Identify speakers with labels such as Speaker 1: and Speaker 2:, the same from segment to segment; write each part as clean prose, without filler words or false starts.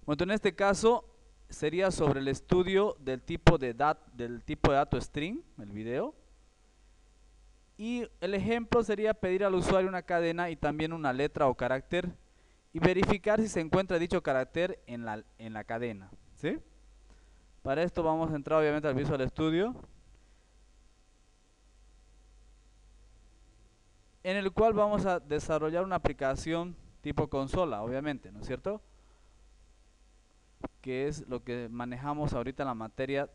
Speaker 1: Bueno, en este caso sería sobre el estudio del tipo de dato string, el video. Y el ejemplo sería pedir al usuario una cadena y también una letra o carácter y verificar si se encuentra dicho carácter en la cadena, ¿sí? Para esto vamos a entrar obviamente al Visual Studio, en el cual vamos a desarrollar una aplicación tipo consola, obviamente, ¿no es cierto? Que es lo que manejamos ahorita en la materia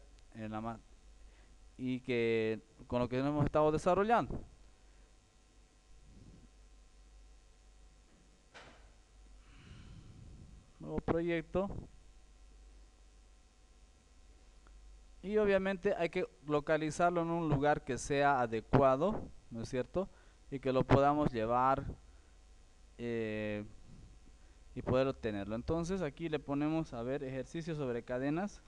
Speaker 1: y que con lo que hemos estado desarrollando. Nuevo proyecto. Y obviamente hay que localizarlo en un lugar que sea adecuado, ¿no es cierto? Y que lo podamos llevar eh, y poder obtenerlo. Entonces aquí le ponemos, a ver, ejercicio sobre cadenas.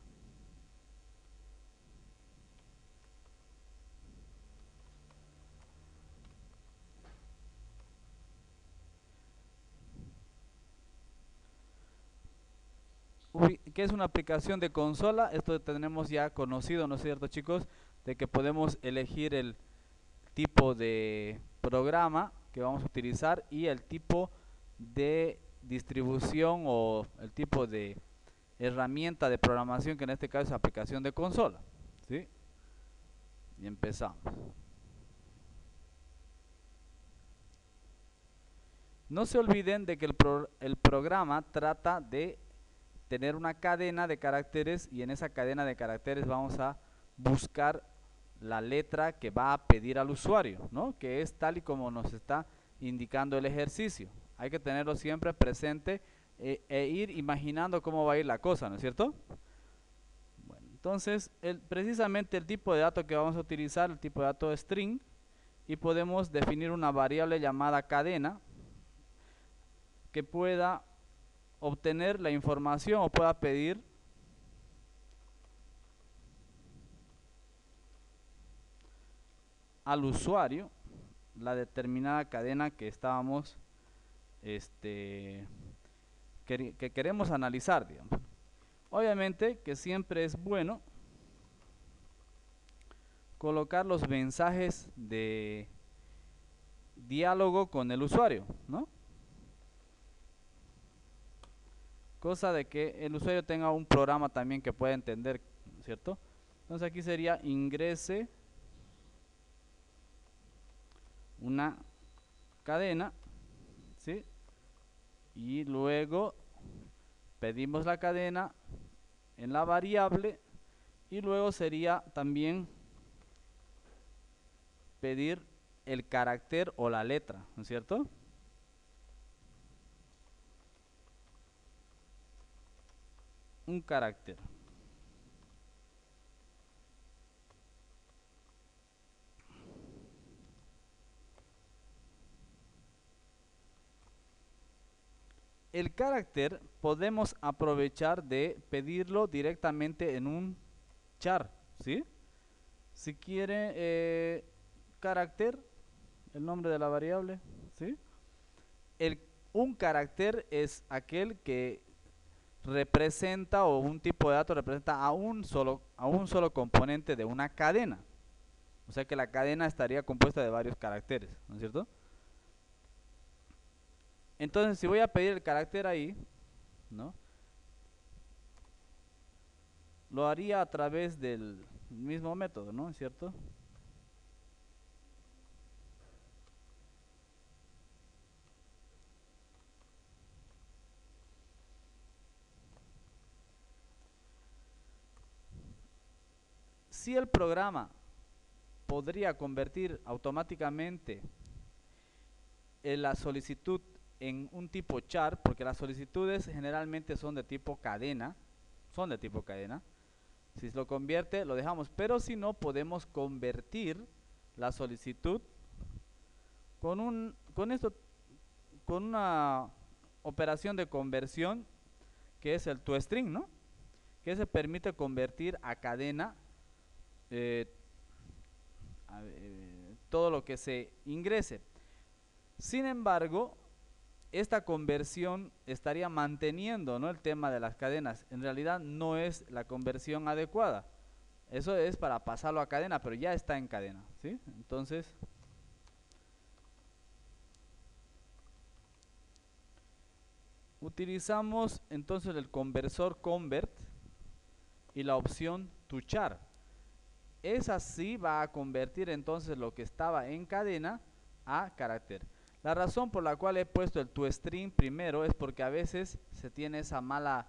Speaker 1: ¿Qué es una aplicación de consola? Esto tenemos ya conocido, ¿no es cierto, chicos? De que podemos elegir el tipo de programa que vamos a utilizar y el tipo de distribución o el tipo de herramienta de programación, que en este caso es aplicación de consola, ¿sí? Y empezamos. No se olviden de que el programa trata de tener una cadena de caracteres y en esa cadena de caracteres vamos a buscar la letra que va a pedir al usuario, ¿no? Que es tal y como nos está indicando el ejercicio. Hay que tenerlo siempre presente e ir imaginando cómo va a ir la cosa, ¿no es cierto? Bueno, entonces, precisamente el tipo de dato que vamos a utilizar, el tipo de dato string, y podemos definir una variable llamada cadena que pueda obtener la información o pueda pedir al usuario la determinada cadena que estábamos que queremos analizar, digamos. Obviamente que siempre es bueno colocar los mensajes de diálogo con el usuario, ¿no? Cosa de que el usuario tenga un programa también que pueda entender, ¿cierto? Entonces aquí sería ingrese una cadena, ¿sí? Y luego pedimos la cadena en la variable y luego sería también pedir el carácter o la letra, ¿no es cierto? Un carácter. El carácter podemos aprovechar de pedirlo directamente en un char, ¿sí? Si quiere carácter, el nombre de la variable, ¿sí? El, un carácter es aquel que representa o un tipo de dato representa a un solo componente de una cadena. O sea que la cadena estaría compuesta de varios caracteres, ¿no es cierto? Entonces, si voy a pedir el carácter ahí, ¿no? Lo haría a través del mismo método, ¿no es cierto? Si el programa podría convertir automáticamente la solicitud en un tipo char, porque las solicitudes generalmente son de tipo cadena, si lo convierte lo dejamos, pero si no podemos convertir la solicitud con esto, con una operación de conversión que es el toString, ¿no? Que se permite convertir a cadena eh, todo lo que se ingrese. Sin embargo, esta conversión estaría manteniendo, ¿no?, el tema de las cadenas. En realidad no es la conversión adecuada. Eso es para pasarlo a cadena, pero ya está en cadena, ¿sí? Entonces, utilizamos entonces el conversor convert y la opción to char. Esa sí va a convertir entonces lo que estaba en cadena a carácter. La razón por la cual he puesto el toString primero es porque a veces se tiene esa mala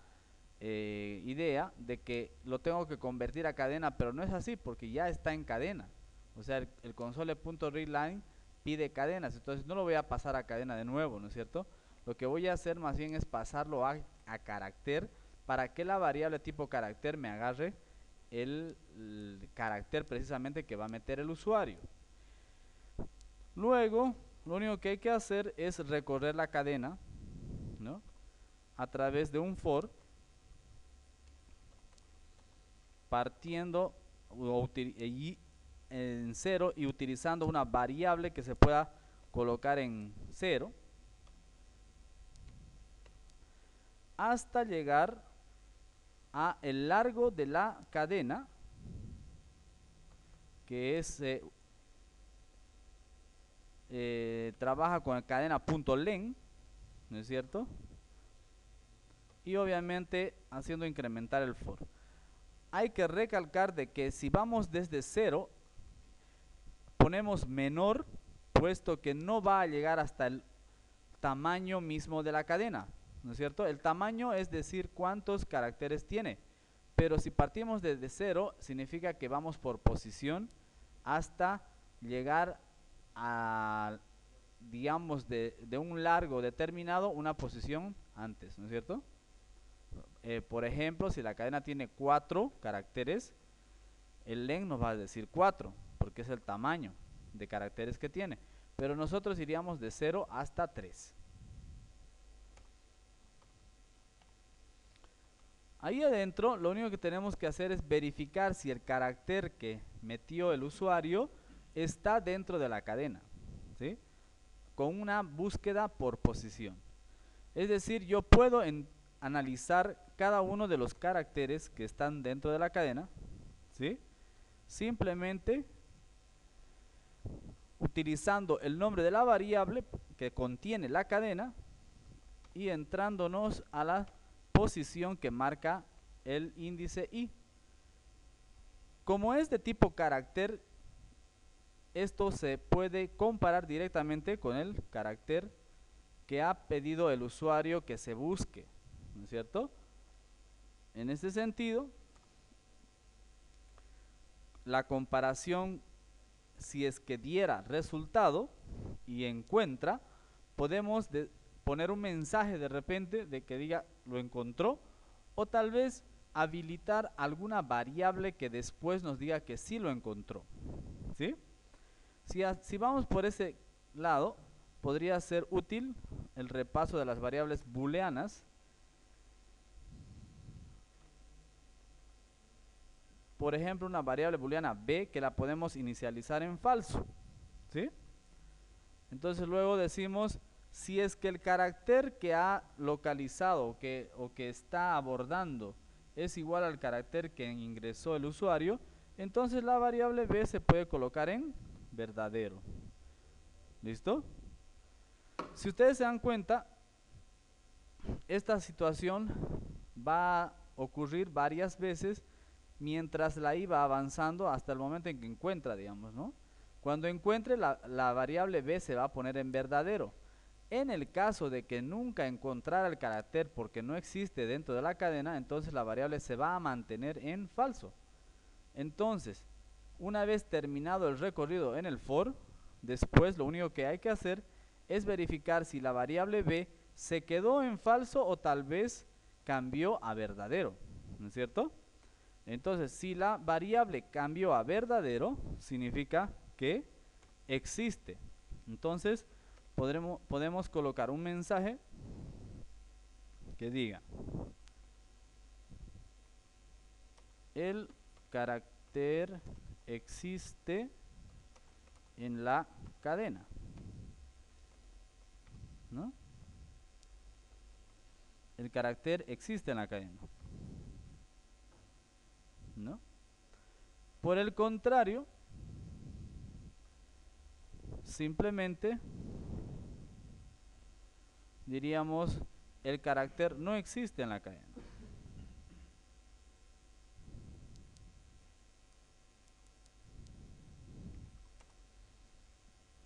Speaker 1: idea de que lo tengo que convertir a cadena, pero no es así porque ya está en cadena. O sea, el console.readline pide cadenas, entonces no lo voy a pasar a cadena de nuevo, ¿no es cierto? Lo que voy a hacer más bien es pasarlo a carácter para que la variable tipo carácter me agarre el carácter precisamente que va a meter el usuario. Luego, lo único que hay que hacer es recorrer la cadena, ¿no?, a través de un for, partiendo en 0 y utilizando una variable que se pueda colocar en 0 hasta llegar a el largo de la cadena, que es trabaja con la cadena.len, ¿no es cierto? Y obviamente haciendo incrementar el for. Hay que recalcar de que si vamos desde 0, ponemos menor, puesto que no va a llegar hasta el tamaño mismo de la cadena, ¿no es cierto? El tamaño es decir cuántos caracteres tiene, pero si partimos desde 0, significa que vamos por posición hasta llegar a, digamos, de un largo determinado, una posición antes, ¿no es cierto? Por ejemplo, si la cadena tiene 4 caracteres, el len nos va a decir 4, porque es el tamaño de caracteres que tiene. Pero nosotros iríamos de 0 hasta 3. Ahí adentro, lo único que tenemos que hacer es verificar si el carácter que metió el usuario está dentro de la cadena, ¿sí?, con una búsqueda por posición. Es decir, yo puedo analizar cada uno de los caracteres que están dentro de la cadena, ¿sí?, simplemente utilizando el nombre de la variable que contiene la cadena y entrándonos a la posición que marca el índice i. Como es de tipo carácter, esto se puede comparar directamente con el carácter que ha pedido el usuario que se busque, ¿no es cierto? En este sentido, la comparación, si es que diera resultado y encuentra, podemos poner un mensaje de repente de que diga lo encontró, o tal vez habilitar alguna variable que después nos diga que sí lo encontró, ¿sí? Si vamos por ese lado, podría ser útil el repaso de las variables booleanas. Por ejemplo, una variable booleana b que la podemos inicializar en falso, ¿sí? Entonces luego decimos, si es que el carácter que ha localizado o que está abordando es igual al carácter que ingresó el usuario, entonces la variable b se puede colocar en verdadero. ¿Listo? Si ustedes se dan cuenta, esta situación va a ocurrir varias veces mientras la i va avanzando hasta el momento en que encuentra, digamos, ¿no? Cuando encuentre la variable b se va a poner en verdadero. En el caso de que nunca encontrara el carácter porque no existe dentro de la cadena, entonces la variable se va a mantener en falso. Entonces, una vez terminado el recorrido en el for, después lo único que hay que hacer es verificar si la variable b se quedó en falso o tal vez cambió a verdadero, ¿no es cierto? Entonces, si la variable cambió a verdadero, significa que existe. Entonces, podemos colocar un mensaje que diga: el carácter existe en la cadena, ¿no? el carácter existe en la cadena, ¿no? Por el contrario, simplemente diríamos el carácter no existe en la cadena.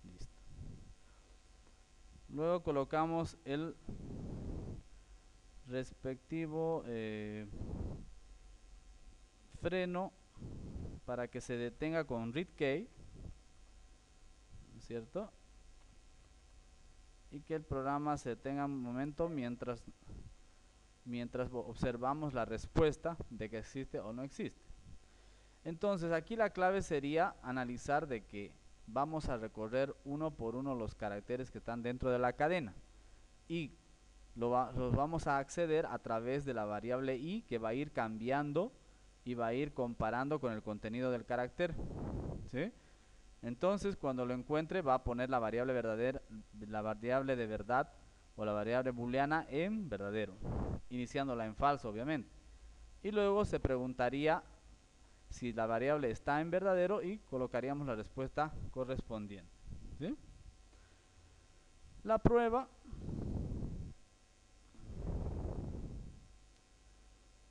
Speaker 1: Listo. Luego colocamos el respectivo freno para que se detenga con read key, ¿cierto? Y que el programa se detenga un momento mientras observamos la respuesta de que existe o no existe. Entonces aquí la clave sería analizar de que vamos a recorrer uno por uno los caracteres que están dentro de la cadena y los vamos a acceder a través de la variable i, que va a ir cambiando y va a ir comparando con el contenido del carácter, ¿sí? Entonces cuando lo encuentre va a poner la variable verdadera, la variable de verdad o la variable booleana en verdadero, iniciándola en falso obviamente, y luego se preguntaría si la variable está en verdadero y colocaríamos la respuesta correspondiente, ¿sí? La prueba,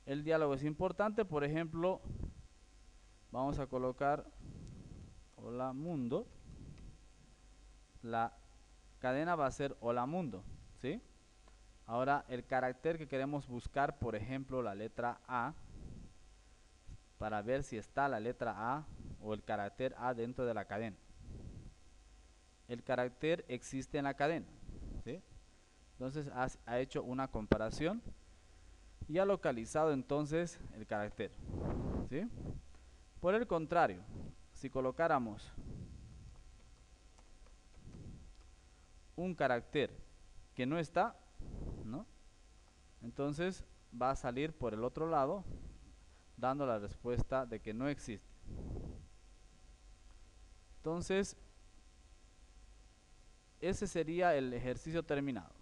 Speaker 1: el diálogo es importante. Por ejemplo, vamos a colocar hola mundo, la cadena va a ser hola mundo, ¿sí? Ahora el carácter que queremos buscar, por ejemplo la letra A, para ver si está la letra A o el carácter A dentro de la cadena. El carácter existe en la cadena, ¿sí? Entonces ha hecho una comparación y ha localizado entonces el carácter, ¿sí? Por el contrario, si colocáramos un carácter que no está, ¿no? Entonces va a salir por el otro lado dando la respuesta de que no existe. Entonces ese sería el ejercicio terminado.